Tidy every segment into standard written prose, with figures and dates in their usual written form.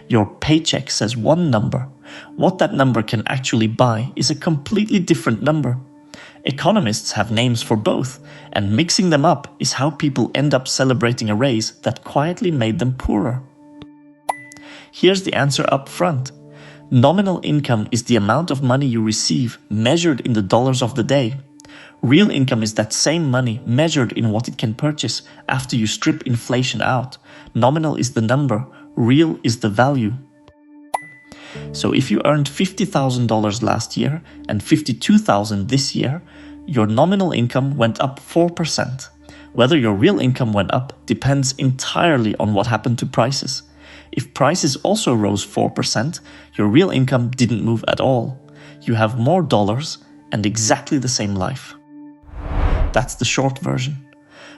Your paycheck says one number. What that number can actually buy is a completely different number. Economists have names for both, and mixing them up is how people end up celebrating a raise that quietly made them poorer. Here's the answer up front. Nominal income is the amount of money you receive measured in the dollars of the day. Real income is that same money measured in what it can purchase after you strip inflation out. Nominal is the number, real is the value. So if you earned $50,000 last year and $52,000 this year, your nominal income went up 4%. Whether your real income went up depends entirely on what happened to prices. If prices also rose 4%, your real income didn't move at all. You have more dollars and exactly the same life. That's the short version.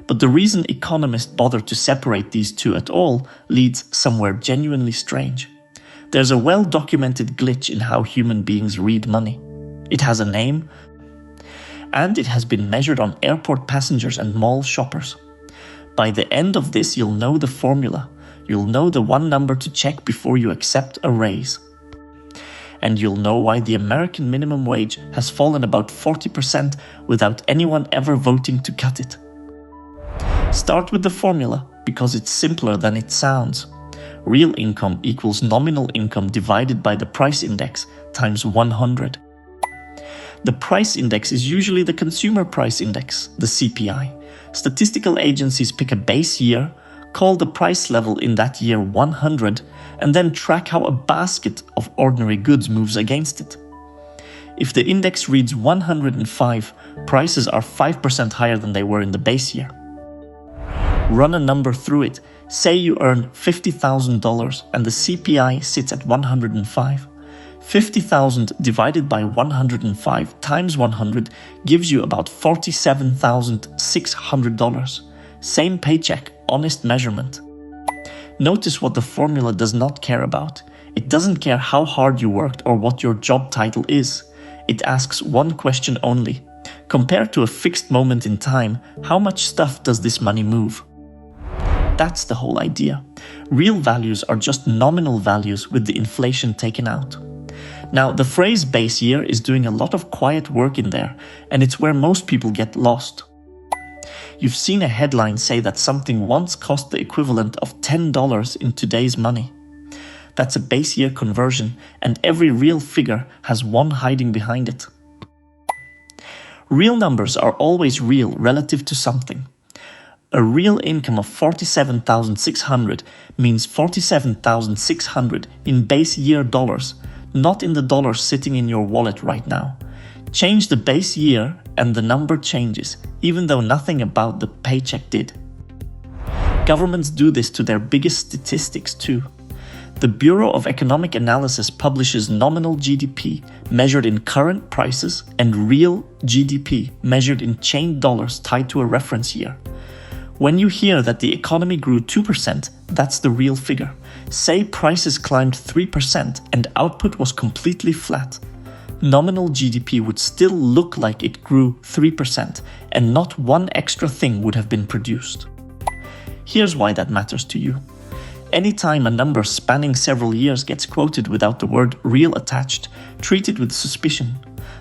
But the reason economists bother to separate these two at all leads somewhere genuinely strange. There's a well-documented glitch in how human beings read money. It has a name, and it has been measured on airport passengers and mall shoppers. By the end of this, you'll know the formula. You'll know the one number to check before you accept a raise. And you'll know why the American minimum wage has fallen about 40% without anyone ever voting to cut it. Start with the formula, because it's simpler than it sounds. Real income equals nominal income divided by the price index times 100. The price index is usually the consumer price index, the CPI. Statistical agencies pick a base year, call the price level in that year 100, and then track how a basket of ordinary goods moves against it. If the index reads 105, prices are 5% higher than they were in the base year. Run a number through it. Say you earn $50,000 and the CPI sits at 105. 50,000 divided by 105 times 100 gives you about $47,600. Same paycheck, honest measurement. Notice what the formula does not care about. It doesn't care how hard you worked or what your job title is. It asks one question only. Compared to a fixed moment in time, how much stuff does this money move? That's the whole idea. Real values are just nominal values with the inflation taken out. Now, the phrase base year is doing a lot of quiet work in there, and it's where most people get lost. You've seen a headline say that something once cost the equivalent of $10 in today's money. That's a base year conversion, and every real figure has one hiding behind it. Real numbers are always real relative to something. A real income of $47,600 means $47,600 in base year dollars, not in the dollars sitting in your wallet right now. Change the base year and the number changes, even though nothing about the paycheck did. Governments do this to their biggest statistics too. The Bureau of Economic Analysis publishes nominal GDP measured in current prices and real GDP measured in chained dollars tied to a reference year. When you hear that the economy grew 2%, that's the real figure. Say prices climbed 3% and output was completely flat. Nominal GDP would still look like it grew 3% and not one extra thing would have been produced. Here's why that matters to you. Anytime a number spanning several years gets quoted without the word real attached, treat it with suspicion.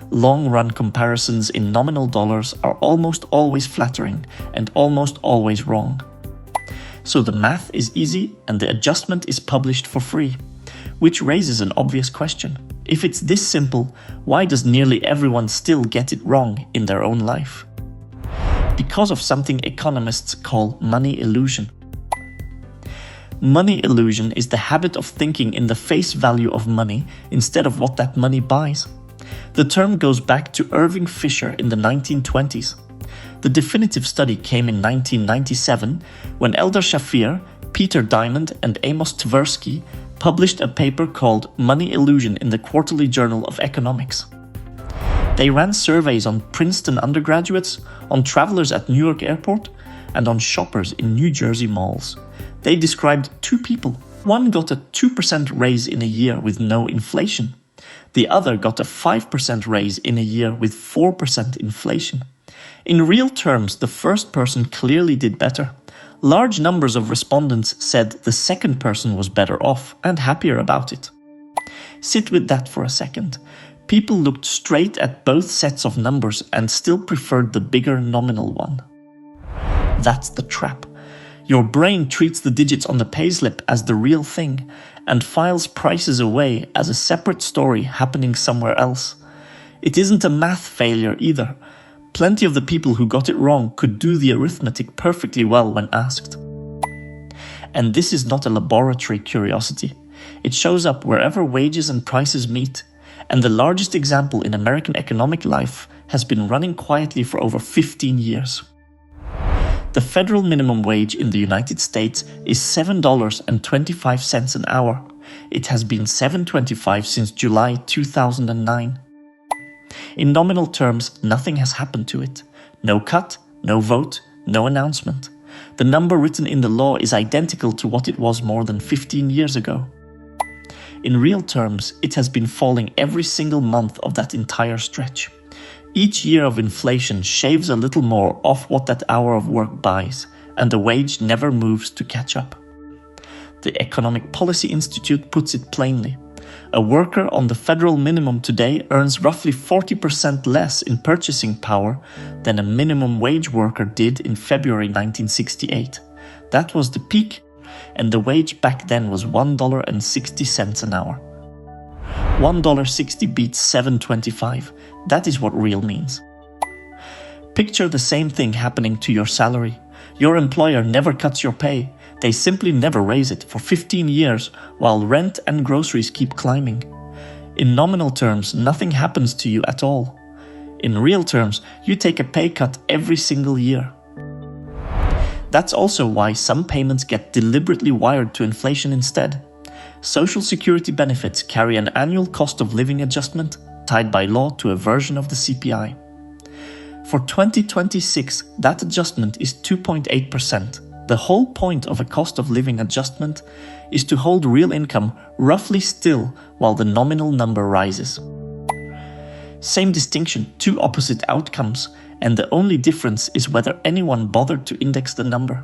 Long-run comparisons in nominal dollars are almost always flattering and almost always wrong. So the math is easy and the adjustment is published for free, which raises an obvious question. If it's this simple, why does nearly everyone still get it wrong in their own life? Because of something economists call money illusion. Money illusion is the habit of thinking in the face value of money instead of what that money buys. The term goes back to Irving Fisher in the 1920s. The definitive study came in 1997 when Eldar Shafir, Peter Diamond, and Amos Tversky published a paper called Money Illusion in the Quarterly Journal of Economics. They ran surveys on Princeton undergraduates, on travelers at New York Airport, and on shoppers in New Jersey malls. They described two people. One got a 2% raise in a year with no inflation. The other got a 5% raise in a year with 4% inflation. In real terms, the first person clearly did better. Large numbers of respondents said the second person was better off and happier about it. Sit with that for a second. People looked straight at both sets of numbers and still preferred the bigger nominal one. That's the trap. Your brain treats the digits on the payslip as the real thing and files prices away as a separate story happening somewhere else. It isn't a math failure either. Plenty of the people who got it wrong could do the arithmetic perfectly well when asked. And this is not a laboratory curiosity. It shows up wherever wages and prices meet, and the largest example in American economic life has been running quietly for over 15 years. The federal minimum wage in the United States is $7.25 an hour. It has been $7.25 since July 2009. In nominal terms, nothing has happened to it. No cut, no vote, no announcement. The number written in the law is identical to what it was more than 15 years ago. In real terms, it has been falling every single month of that entire stretch. Each year of inflation shaves a little more off what that hour of work buys, and the wage never moves to catch up. The Economic Policy Institute puts it plainly. A worker on the federal minimum today earns roughly 40% less in purchasing power than a minimum wage worker did in February 1968. That was the peak, and the wage back then was $1.60 an hour. $1.60 beats $7.25. That is what real means. Picture the same thing happening to your salary. Your employer never cuts your pay. They simply never raise it for 15 years while rent and groceries keep climbing. In nominal terms, nothing happens to you at all. In real terms, you take a pay cut every single year. That's also why some payments get deliberately wired to inflation instead. Social Security benefits carry an annual cost of living adjustment tied by law to a version of the CPI. For 2026, that adjustment is 2.8%. The whole point of a cost of living adjustment is to hold real income roughly still while the nominal number rises. Same distinction, two opposite outcomes, and the only difference is whether anyone bothered to index the number.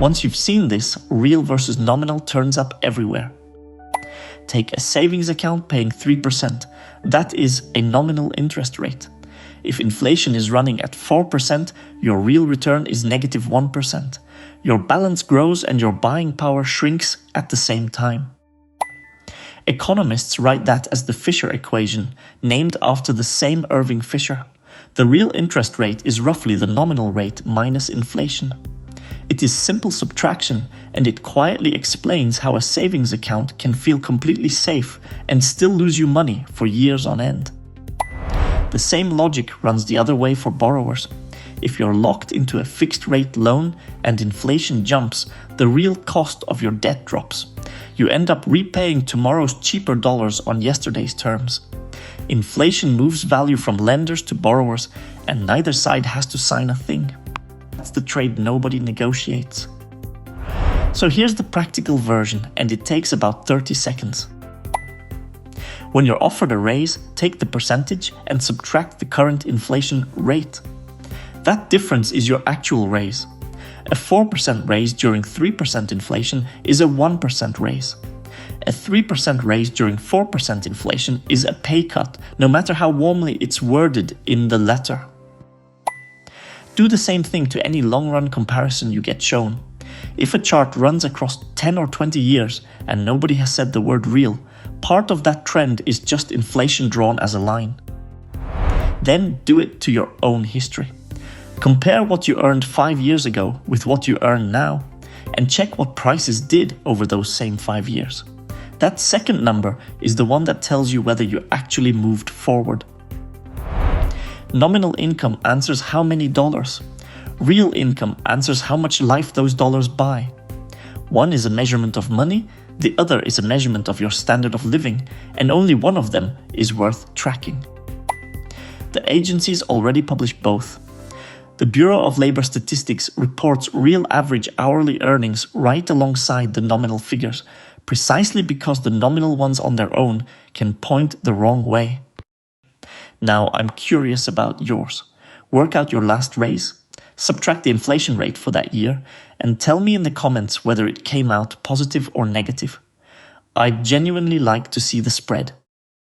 Once you've seen this, real versus nominal turns up everywhere. Take a savings account paying 3%. That is a nominal interest rate. If inflation is running at 4%, your real return is negative 1%. Your balance grows and your buying power shrinks at the same time. Economists write that as the Fisher equation, named after the same Irving Fisher. The real interest rate is roughly the nominal rate minus inflation. It is simple subtraction, and it quietly explains how a savings account can feel completely safe and still lose you money for years on end. The same logic runs the other way for borrowers. If you're locked into a fixed rate loan and inflation jumps, the real cost of your debt drops. You end up repaying tomorrow's cheaper dollars on yesterday's terms. Inflation moves value from lenders to borrowers, and neither side has to sign a thing. That's the trade nobody negotiates. So here's the practical version, and it takes about 30 seconds. When you're offered a raise, take the percentage and subtract the current inflation rate. That difference is your actual raise. A 4% raise during 3% inflation is a 1% raise. A 3% raise during 4% inflation is a pay cut, no matter how warmly it's worded in the letter. Do the same thing to any long-run comparison you get shown. If a chart runs across 10 or 20 years and nobody has said the word real, part of that trend is just inflation drawn as a line. Then do it to your own history. Compare what you earned 5 years ago with what you earn now, and check what prices did over those same 5 years. That second number is the one that tells you whether you actually moved forward. Nominal income answers how many dollars. Real income answers how much life those dollars buy. One is a measurement of money, the other is a measurement of your standard of living, and only one of them is worth tracking. The agencies already publish both. The Bureau of Labor Statistics reports real average hourly earnings right alongside the nominal figures, precisely because the nominal ones on their own can point the wrong way. Now I'm curious about yours. Work out your last raise. Subtract the inflation rate for that year and tell me in the comments whether it came out positive or negative. I'd genuinely like to see the spread.